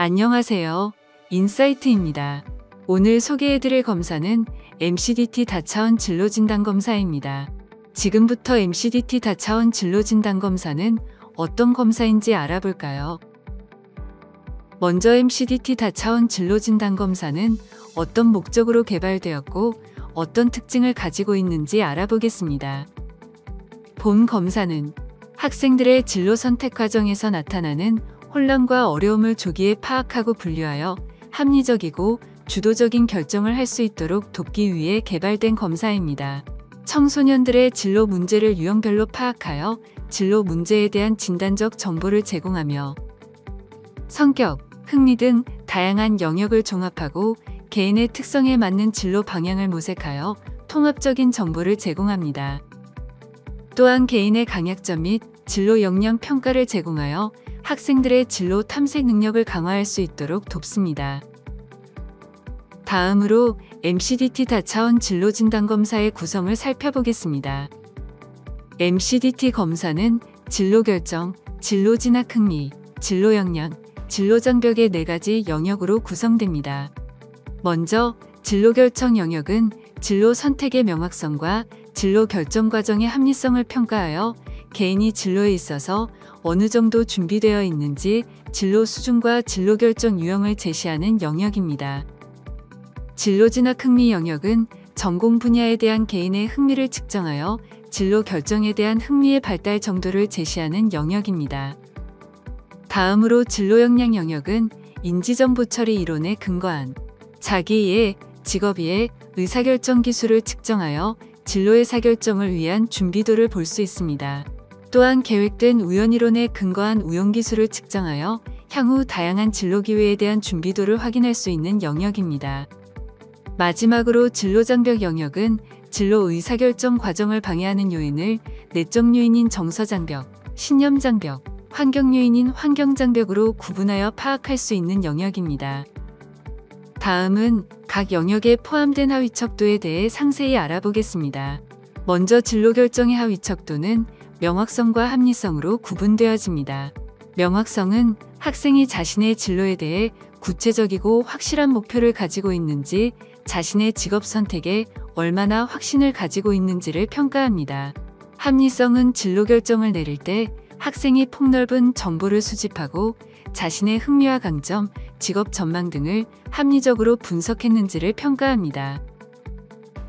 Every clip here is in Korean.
안녕하세요. 인사이트입니다. 오늘 소개해드릴 검사는 MCDT 다차원 진로진단 검사입니다. 지금부터 MCDT 다차원 진로진단 검사는 어떤 검사인지 알아볼까요? 먼저 MCDT 다차원 진로진단 검사는 어떤 목적으로 개발되었고 어떤 특징을 가지고 있는지 알아보겠습니다. 본 검사는 학생들의 진로 선택 과정에서 나타나는 혼란과 어려움을 조기에 파악하고 분류하여 합리적이고 주도적인 결정을 할 수 있도록 돕기 위해 개발된 검사입니다. 청소년들의 진로 문제를 유형별로 파악하여 진로 문제에 대한 진단적 정보를 제공하며 성격, 흥미 등 다양한 영역을 종합하고 개인의 특성에 맞는 진로 방향을 모색하여 통합적인 정보를 제공합니다. 또한 개인의 강약점 및 진로 역량 평가를 제공하여 학생들의 진로 탐색 능력을 강화할 수 있도록 돕습니다. 다음으로 MCDT 다차원 진로진단 검사의 구성을 살펴보겠습니다. MCDT 검사는 진로 결정, 진로 진학 흥미, 진로 역량, 진로 장벽의 4가지 영역으로 구성됩니다. 먼저 진로 결정 영역은 진로 선택의 명확성과 진로 결정 과정의 합리성을 평가하여 개인이 진로에 있어서 어느 정도 준비되어 있는지 진로 수준과 진로 결정 유형을 제시하는 영역입니다. 진로 진학 흥미 영역은 전공 분야에 대한 개인의 흥미를 측정하여 진로 결정에 대한 흥미의 발달 정도를 제시하는 영역입니다. 다음으로 진로 역량 영역은 인지정보 처리 이론에 근거한 자기이해, 직업이해, 의사결정 기술을 측정하여 진로 의사결정을 위한 준비도를 볼 수 있습니다. 또한 계획된 우연이론에 근거한 우연기술을 측정하여 향후 다양한 진로 기회에 대한 준비도를 확인할 수 있는 영역입니다. 마지막으로 진로장벽 영역은 진로 의사결정 과정을 방해하는 요인을 내적 요인인 정서장벽, 신념장벽, 환경 요인인 환경장벽으로 구분하여 파악할 수 있는 영역입니다. 다음은 각 영역에 포함된 하위척도에 대해 상세히 알아보겠습니다. 먼저 진로 결정의 하위척도는 명확성과 합리성으로 구분되어집니다. 명확성은 학생이 자신의 진로에 대해 구체적이고 확실한 목표를 가지고 있는지, 자신의 직업 선택에 얼마나 확신을 가지고 있는지를 평가합니다. 합리성은 진로 결정을 내릴 때 학생이 폭넓은 정보를 수집하고 자신의 흥미와 강점, 직업 전망 등을 합리적으로 분석했는지를 평가합니다.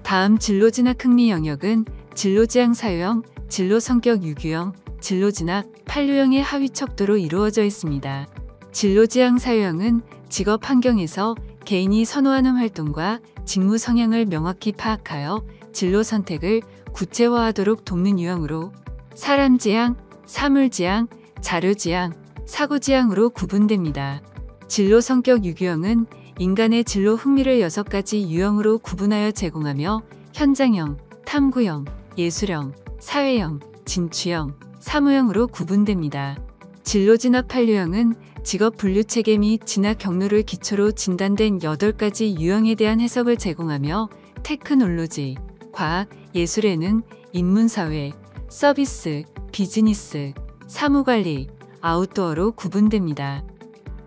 다음 진로 진학 흥미 영역은 진로 지향 사유형, 진로 성격 유규형, 진로 진학, 판로형의 하위척도로 이루어져 있습니다. 진로 지향 사유형은 직업 환경에서 개인이 선호하는 활동과 직무 성향을 명확히 파악하여 진로 선택을 구체화하도록 돕는 유형으로 사람 지향, 사물 지향, 자료 지향, 사고 지향으로 구분됩니다. 진로 성격 유규형은 인간의 진로 흥미를 6가지 유형으로 구분하여 제공하며 현장형, 탐구형, 예술형, 사회형, 진취형, 사무형으로 구분됩니다. 진로 진학 판로형은 직업 분류 체계 및 진학 경로를 기초로 진단된 8가지 유형에 대한 해석을 제공하며 테크놀로지, 과학, 예술 예능, 인문사회, 서비스, 비즈니스, 사무관리, 아웃도어로 구분됩니다.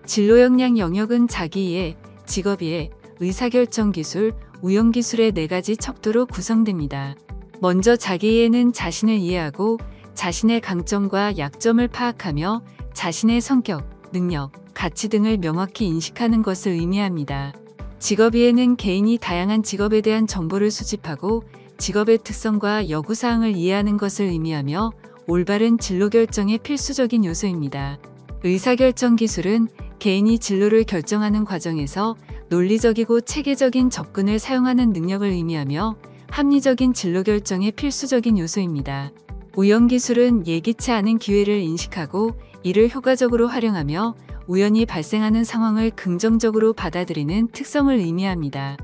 진로 역량 영역은 자기이해, 직업이해, 의사결정 기술, 우연기술의 4가지 척도로 구성됩니다. 먼저 자기이해는 자신을 이해하고 자신의 강점과 약점을 파악하며 자신의 성격, 능력, 가치 등을 명확히 인식하는 것을 의미합니다. 직업이해는 개인이 다양한 직업에 대한 정보를 수집하고 직업의 특성과 요구사항을 이해하는 것을 의미하며 올바른 진로 결정의 필수적인 요소입니다. 의사결정 기술은 개인이 진로를 결정하는 과정에서 논리적이고 체계적인 접근을 사용하는 능력을 의미하며 합리적인 진로 결정의 필수적인 요소입니다. 우연기술은 예기치 않은 기회를 인식하고 이를 효과적으로 활용하며 우연히 발생하는 상황을 긍정적으로 받아들이는 특성을 의미합니다.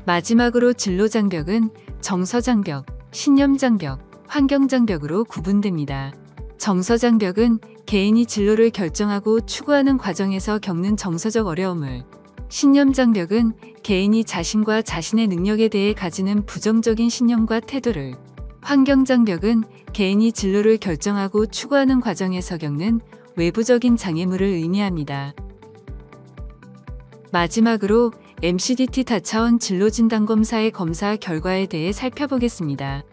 마지막으로 진로장벽은 정서장벽, 신념장벽, 환경장벽으로 구분됩니다. 정서장벽은 개인이 진로를 결정하고 추구하는 과정에서 겪는 정서적 어려움을, 신념장벽은 개인이 자신과 자신의 능력에 대해 가지는 부정적인 신념과 태도를, 환경장벽은 개인이 진로를 결정하고 추구하는 과정에서 겪는 외부적인 장애물을 의미합니다. 마지막으로 MCDT 다차원 진로진단 검사의 검사 결과에 대해 살펴보겠습니다.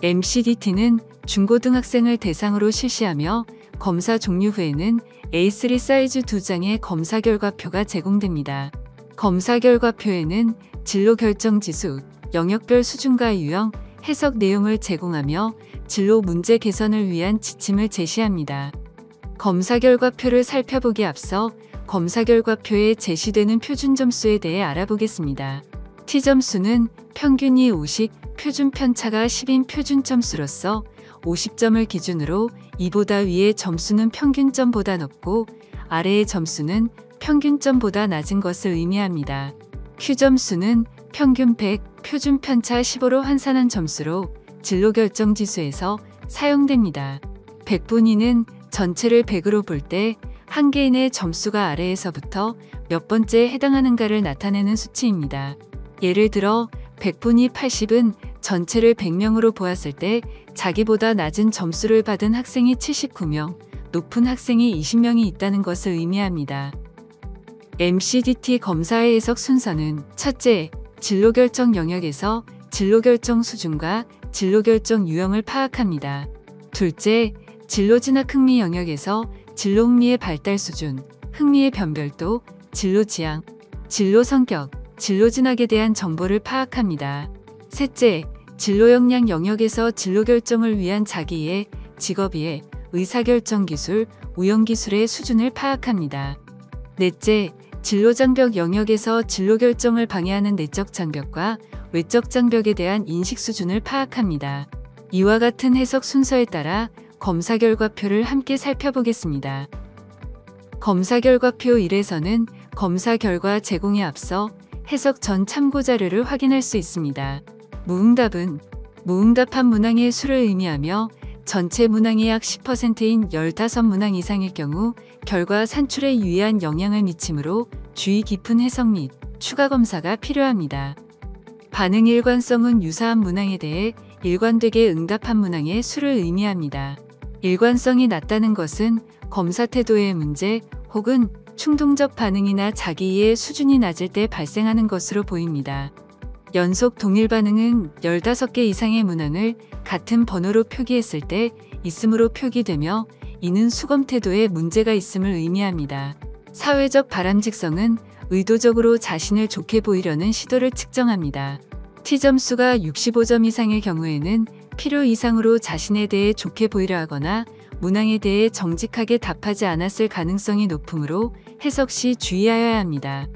MCDT는 중고등학생을 대상으로 실시하며 검사 종료 후에는 A3 사이즈 2장의 검사 결과표가 제공됩니다. 검사 결과표에는 진로 결정 지수, 영역별 수준과 유형, 해석 내용을 제공하며 진로 문제 개선을 위한 지침을 제시합니다. 검사 결과표를 살펴보기에 앞서 검사 결과표에 제시되는 표준 점수에 대해 알아보겠습니다. T점수는 평균이 50, 표준 편차가 10인 표준 점수로서 50점을 기준으로 이보다 위의 점수는 평균점보다 높고 아래의 점수는 평균점보다 낮은 것을 의미합니다. Q점수는 평균 100, 표준 편차 15로 환산한 점수로 진로 결정 지수에서 사용됩니다. 100분위는 전체를 100으로 볼 때 한 개인의 점수가 아래에서부터 몇 번째에 해당하는가를 나타내는 수치입니다. 예를 들어 100분위 80은 전체를 100명으로 보았을 때 자기보다 낮은 점수를 받은 학생이 79명, 높은 학생이 20명이 있다는 것을 의미합니다. MCDT 검사의 해석 순서는 첫째, 진로 결정 영역에서 진로 결정 수준과 진로 결정 유형을 파악합니다. 둘째, 진로 진학 흥미 영역에서 진로 흥미의 발달 수준, 흥미의 변별도, 진로 지향, 진로 성격, 진로 진학에 대한 정보를 파악합니다. 셋째, 진로 역량 영역에서 진로 결정을 위한 자기이해, 직업이해, 의사결정 기술, 우영 기술의 수준을 파악합니다. 넷째, 진로 장벽 영역에서 진로 결정을 방해하는 내적 장벽과 외적 장벽에 대한 인식 수준을 파악합니다. 이와 같은 해석 순서에 따라 검사 결과표를 함께 살펴보겠습니다. 검사 결과표 1에서는 검사 결과 제공에 앞서 해석 전 참고 자료를 확인할 수 있습니다. 무응답은 무응답한 문항의 수를 의미하며 전체 문항의 약 10%인 15문항 이상일 경우 결과 산출에 유의한 영향을 미치므로 주의 깊은 해석 및 추가 검사가 필요합니다. 반응 일관성은 유사한 문항에 대해 일관되게 응답한 문항의 수를 의미합니다. 일관성이 낮다는 것은 검사 태도의 문제 혹은 충동적 반응이나 자기이해 수준이 낮을 때 발생하는 것으로 보입니다. 연속 동일 반응은 15개 이상의 문항을 같은 번호로 표기했을 때 있음으로 표기되며 이는 수검 태도에 문제가 있음을 의미합니다. 사회적 바람직성은 의도적으로 자신을 좋게 보이려는 시도를 측정합니다. T점수가 65점 이상일 경우에는 필요 이상으로 자신에 대해 좋게 보이려 하거나 문항에 대해 정직하게 답하지 않았을 가능성이 높으므로 해석 시 주의하여야 합니다.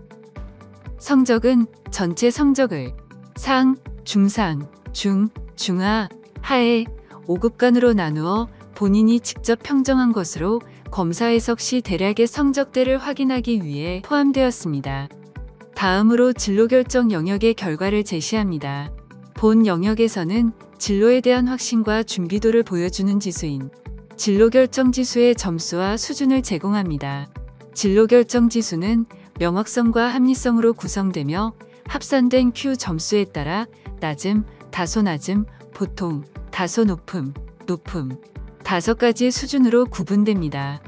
성적은 전체 성적을 상, 중상, 중, 중하, 하에 5급간으로 나누어 본인이 직접 평정한 것으로 검사 해석 시 대략의 성적대를 확인하기 위해 포함되었습니다. 다음으로 진로 결정 영역의 결과를 제시합니다. 본 영역에서는 진로에 대한 확신과 준비도를 보여주는 지수인 진로 결정 지수의 점수와 수준을 제공합니다. 진로 결정 지수는 명확성과 합리성으로 구성되며 합산된 Q 점수에 따라 낮음, 다소 낮음, 보통, 다소 높음, 높음, 5가지 수준으로 구분됩니다.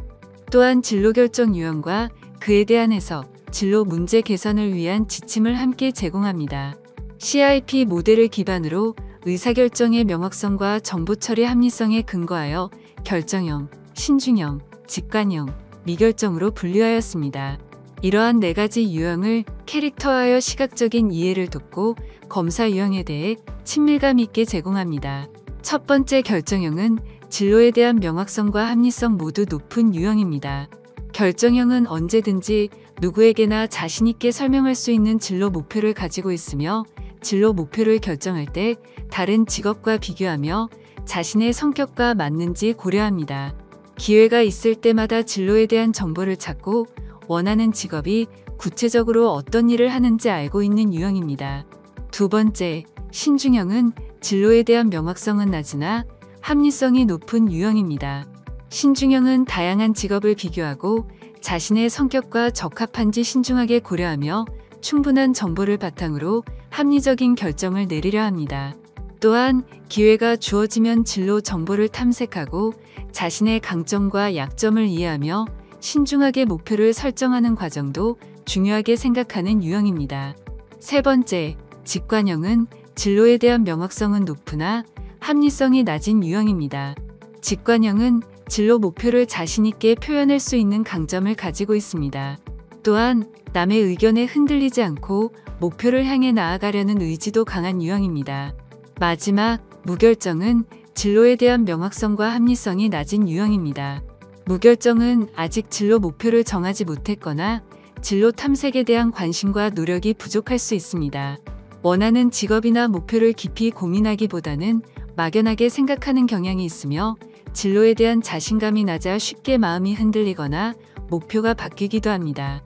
또한 진로 결정 유형과 그에 대한 해석, 진로 문제 개선을 위한 지침을 함께 제공합니다. CIP 모델을 기반으로 의사결정의 명확성과 정보처리 합리성에 근거하여 결정형, 신중형, 직관형, 미결정으로 분류하였습니다. 이러한 4가지 유형을 캐릭터화하여 시각적인 이해를 돕고 검사 유형에 대해 친밀감 있게 제공합니다. 첫 번째 결정형은 진로에 대한 명확성과 합리성 모두 높은 유형입니다. 결정형은 언제든지 누구에게나 자신 있게 설명할 수 있는 진로 목표를 가지고 있으며 진로 목표를 결정할 때 다른 직업과 비교하며 자신의 성격과 맞는지 고려합니다. 기회가 있을 때마다 진로에 대한 정보를 찾고 원하는 직업이 구체적으로 어떤 일을 하는지 알고 있는 유형입니다. 두 번째, 신중형은 진로에 대한 명확성은 낮으나 합리성이 높은 유형입니다. 신중형은 다양한 직업을 비교하고 자신의 성격과 적합한지 신중하게 고려하며 충분한 정보를 바탕으로 합리적인 결정을 내리려 합니다. 또한 기회가 주어지면 진로 정보를 탐색하고 자신의 강점과 약점을 이해하며 신중하게 목표를 설정하는 과정도 중요하게 생각하는 유형입니다. 세 번째, 직관형은 진로에 대한 명확성은 높으나 합리성이 낮은 유형입니다. 직관형은 진로 목표를 자신있게 표현할 수 있는 강점을 가지고 있습니다. 또한 남의 의견에 흔들리지 않고 목표를 향해 나아가려는 의지도 강한 유형입니다. 마지막, 무결정은 진로에 대한 명확성과 합리성이 낮은 유형입니다. 무결정은 아직 진로 목표를 정하지 못했거나 진로 탐색에 대한 관심과 노력이 부족할 수 있습니다. 원하는 직업이나 목표를 깊이 고민하기보다는 막연하게 생각하는 경향이 있으며 진로에 대한 자신감이 낮아 쉽게 마음이 흔들리거나 목표가 바뀌기도 합니다.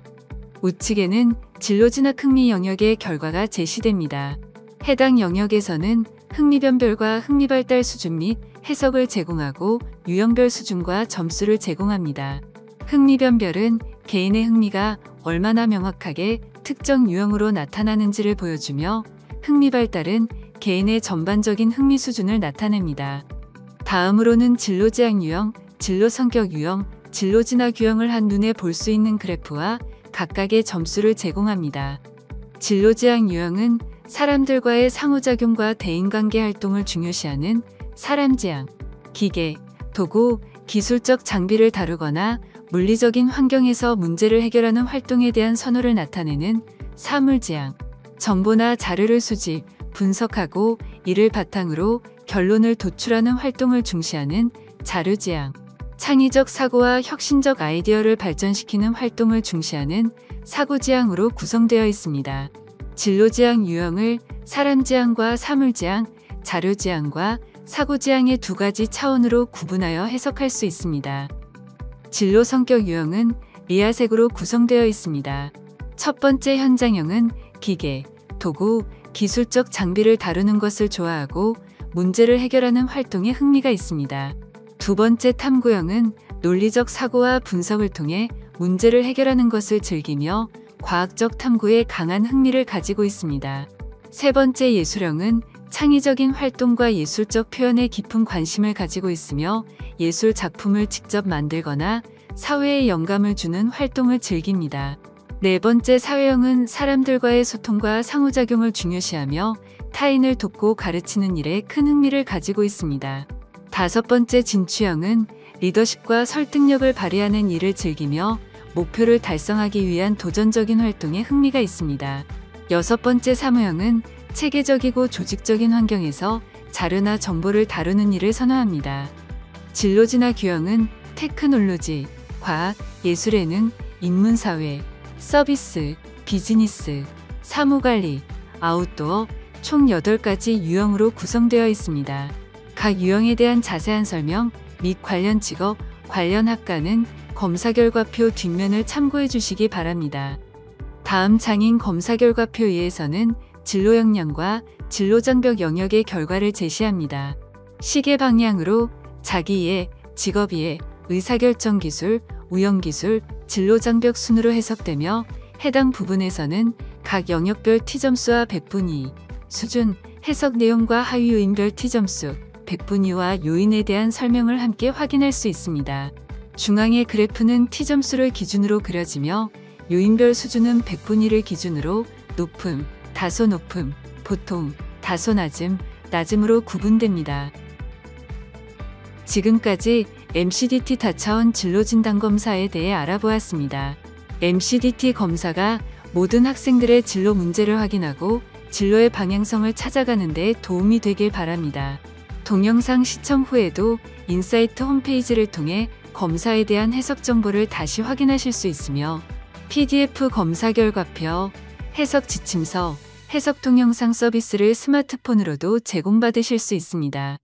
우측에는 진로 진학 흥미 영역의 결과가 제시됩니다. 해당 영역에서는 흥미변별과 흥미발달 수준 및 해석을 제공하고 유형별 수준과 점수를 제공합니다. 흥미변별은 개인의 흥미가 얼마나 명확하게 특정 유형으로 나타나는지를 보여주며 흥미발달은 개인의 전반적인 흥미 수준을 나타냅니다. 다음으로는 진로지향 유형, 진로성격 유형, 진로진학 유형을 한눈에 볼 수 있는 그래프와 각각의 점수를 제공합니다. 진로지향 유형은 사람들과의 상호작용과 대인관계 활동을 중요시하는 사람지향, 기계, 도구, 기술적 장비를 다루거나 물리적인 환경에서 문제를 해결하는 활동에 대한 선호를 나타내는 사물지향, 정보나 자료를 수집, 분석하고 이를 바탕으로 결론을 도출하는 활동을 중시하는 자료지향, 창의적 사고와 혁신적 아이디어를 발전시키는 활동을 중시하는 사고지향으로 구성되어 있습니다. 진로지향 유형을 사람지향과 사물지향, 자료지향과 사고지향의 두 가지 차원으로 구분하여 해석할 수 있습니다. 진로 성격 유형은 미야색으로 구성되어 있습니다. 첫 번째 현장형은 기계, 도구, 기술적 장비를 다루는 것을 좋아하고 문제를 해결하는 활동에 흥미가 있습니다. 두 번째 탐구형은 논리적 사고와 분석을 통해 문제를 해결하는 것을 즐기며 과학적 탐구에 강한 흥미를 가지고 있습니다. 세 번째 예술형은 창의적인 활동과 예술적 표현에 깊은 관심을 가지고 있으며 예술 작품을 직접 만들거나 사회에 영감을 주는 활동을 즐깁니다. 네 번째 사회형은 사람들과의 소통과 상호작용을 중요시하며 타인을 돕고 가르치는 일에 큰 흥미를 가지고 있습니다. 다섯 번째 진취형은 리더십과 설득력을 발휘하는 일을 즐기며 목표를 달성하기 위한 도전적인 활동에 흥미가 있습니다. 여섯 번째 사무형은 체계적이고 조직적인 환경에서 자료나 정보를 다루는 일을 선호합니다. 진로진학 유형은 테크놀로지, 과학, 예술예능, 인문사회, 서비스, 비즈니스, 사무관리, 아웃도어 총 8가지 유형으로 구성되어 있습니다. 각 유형에 대한 자세한 설명 및 관련 직업, 관련 학과는 검사결과표 뒷면을 참고해 주시기 바랍니다. 다음 장인 검사결과표 2에서는 진로 역량과 진로 장벽 영역의 결과를 제시합니다. 시계 방향으로 자기이해, 직업이해, 의사결정 기술, 우영 기술, 진로 장벽 순으로 해석되며 해당 부분에서는 각 영역별 T점수와 백분위, 수준, 해석 내용과 하위 요인별 T점수, 백분위와 요인에 대한 설명을 함께 확인할 수 있습니다. 중앙의 그래프는 T점수를 기준으로 그려지며 요인별 수준은 백분위를 기준으로 높음, 다소 높음, 보통, 다소 낮음, 낮음으로 구분됩니다. 지금까지 MCDT 다차원 진로진단검사에 대해 알아보았습니다. MCDT 검사가 모든 학생들의 진로 문제를 확인하고 진로의 방향성을 찾아가는 데 도움이 되길 바랍니다. 동영상 시청 후에도 인사이트 홈페이지를 통해 검사에 대한 해석 정보를 다시 확인하실 수 있으며 PDF 검사 결과표, 해석 지침서, 해석 동영상 서비스를 스마트폰으로도 제공받으실 수 있습니다.